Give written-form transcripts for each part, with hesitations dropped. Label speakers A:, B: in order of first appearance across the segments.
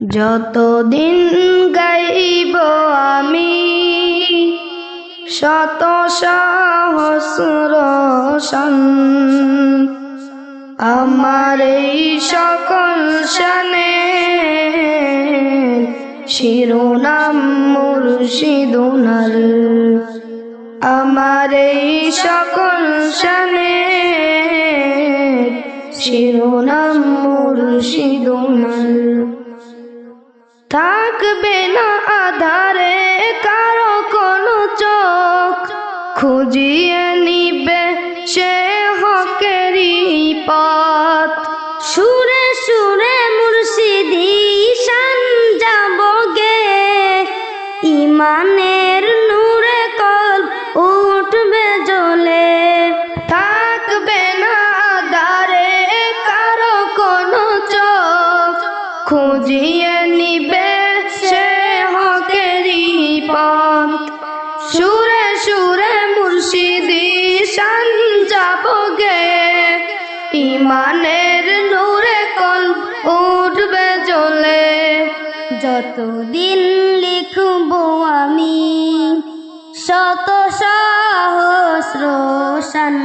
A: যতদিন গাইব আমি শত সহস্র শান, আমার এই সকল শানে শিরোনাম মুর্শিদুনার। আমার এই সকল শানে শিরোনাম মুর্শিদুনার। থাকবে না আধারে কারো কোনো চোখ, খুঁজিয়ে নিবে সে হকেরই পথ। সুরে সুরে মুর্শিদি শান যাব গে, ইমানের নূরে কল উঠবে জ্বলে। থাকবে না আধারে কারো কোনো চোখ, খুঁজিয়ে নিবে সে হকেরই পথ। সুরে সুরে মুর্শিদি শান যাব গে, ইমানের নূরে কল উঠবে জ্বলে। যতদিন লিখব আমি শত সহস্র শান,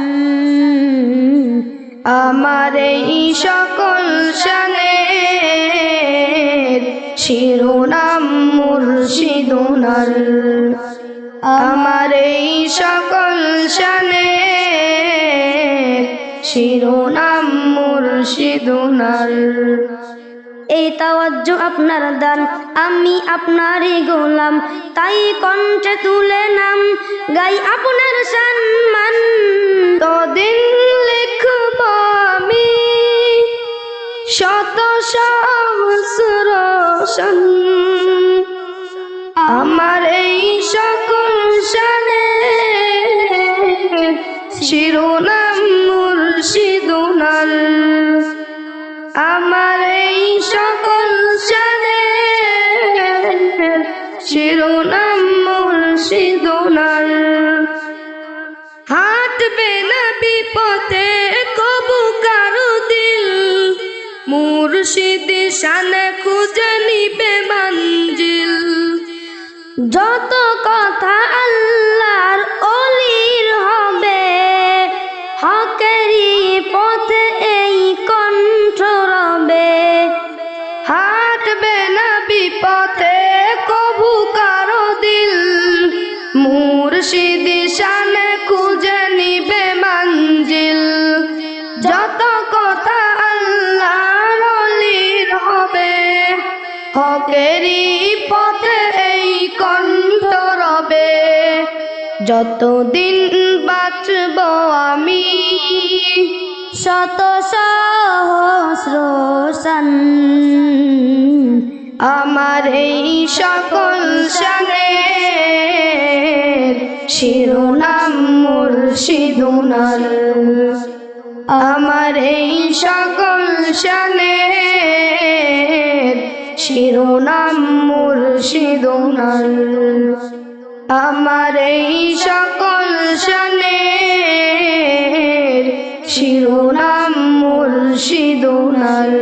A: আমার এই সকল শানের শিরোনাম মুর্শিদুনার। আমার এই সকল শানের শিরোনাম মুর্শিদুনার। এই তাওয়াজ্জু আপনার দান, আমি আপনারই গোলাম, তাই কণ্ঠে তুলে নাম গাই আপনার সম্মান। ততদিন লিখব আমি শত সহস্র শান, আমার এই সকল শানের শিরোনাম মুর্শিদুনার। আমার এই সকল শানের শিরোনাম মুর্শিদুনার। হাঁটবে না বিপথে কবু কারো দিল, মুর্শিদি শানে খুঁজে নিবে মঞ্জিল। যত কথা আল্লাহর ওলির হবে, হকেরই পথে এই কণ্ঠ রবে। হাঁটবে না বিপথে কবু কারো দিল, মুর্শিদি শানে খুঁজে নিবে মঞ্জিল। যত কথা আল্লাহর ওলির হবে, হকেরই পথে এই কণ্ঠ রবে। যতদিন বাঁচব আমি শত সহস্র শান, আমার এই সকল শানের শিরোনাম মুর্শিদুনার। আমার এই সকল শানের শিরোনাম মুর্শিদুনার। আমার এই সকল শানের শিরোনাম মুর্শিদুনার।